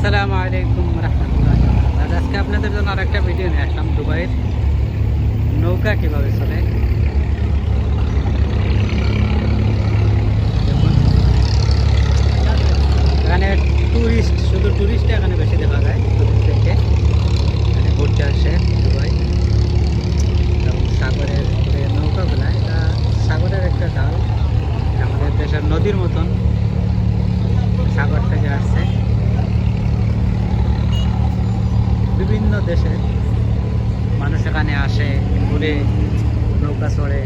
আসসালামু আলাইকুম রহমতুল্লাহ। আজকে আপনাদের জন্য আরেকটা ভিডিও নিয়ে আসলাম। দুবাইয়ের নৌকা কিভাবে চলে দেখুন। এখানে টুরিস্ট, শুধু টুরিস্টে এখানে বেশি দেখা যায়। টুরিস্টদেরকে এখানে ঘুরতে আসে দুবাই। এবং সাগরের যে নৌকাগুলা, এটা সাগরের একটা ডাল, আমাদের দেশের নদীর মতন সাগর থেকে আসছে। বিভিন্ন দেশে মানুষ এখানে আসে, ঘুরে, নৌকা চড়ে।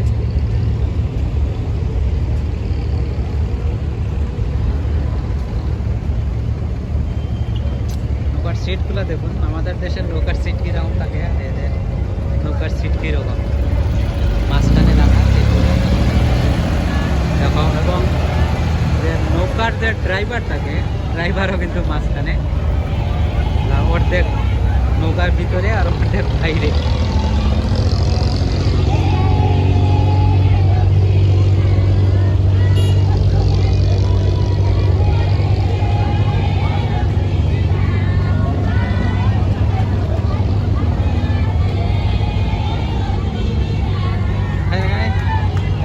নৌকার সিটগুলো দেখুন, আমাদের দেশের নৌকার সিট কীরকম থাকে, আর এদের নৌকার সিট কীরকম, মাঝখানে রাখা সিটগুলো দেখো। এবং যে নৌকার যে ড্রাইভার থাকে, ড্রাইভারও কিন্তু মাঝখানে, অর্ধেক নৌকার ভিতরে আর অর্ধেক বাইরে।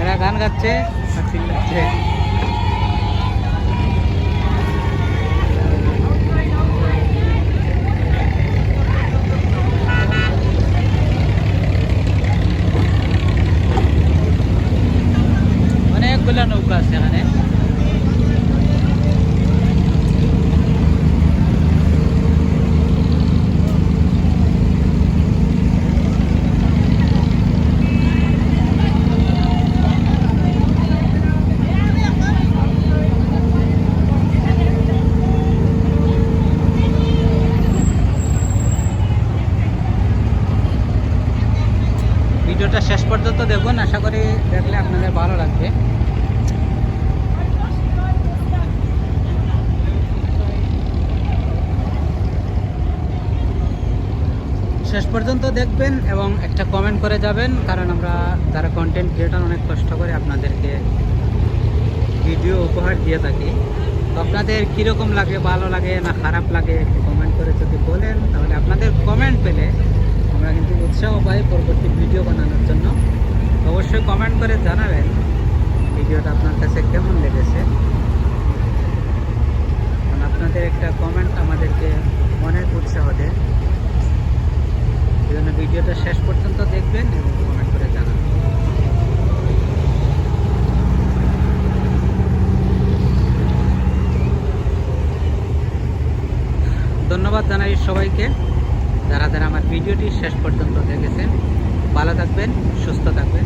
এরা গান গাচ্ছে আর চিল্লাচ্ছে। অনেকগুলা নৌকা আছে এখানে। ভিডিওটা শেষ পর্যন্ত দেখুন, আশা করি দেখলে আপনাদের ভালো লাগবে। শেষ পর্যন্ত দেখবেন এবং একটা কমেন্ট করে যাবেন, কারণ আমরা যারা কন্টেন্ট ক্রিয়েটর অনেক কষ্ট করে আপনাদেরকে ভিডিও উপহার দিয়ে থাকি। তো আপনাদের কীরকম লাগে, ভালো লাগে না খারাপ লাগে, একটু কমেন্ট করে যদি বলেন, তাহলে আপনাদের কমেন্ট পেলে আমরা কিন্তু উৎসাহ পাই পরবর্তী ভিডিও বানানোর জন্য। অবশ্যই কমেন্ট করে জানাবেন ভিডিওটা আপনার কাছে কেমন লেগেছে, কারণ আপনাদের একটা কমেন্ট আমাদেরকে অনেক উৎসাহ দেয়। এই জন্য ভিডিওটা শেষ পর্যন্ত দেখবেন এবং কমেন্ট করে জানাবেন। ধন্যবাদ জানাই সবাইকে যারা যারা আমার ভিডিওটি শেষ পর্যন্ত দেখেছেন। ভালো থাকবেন, সুস্থ থাকবেন।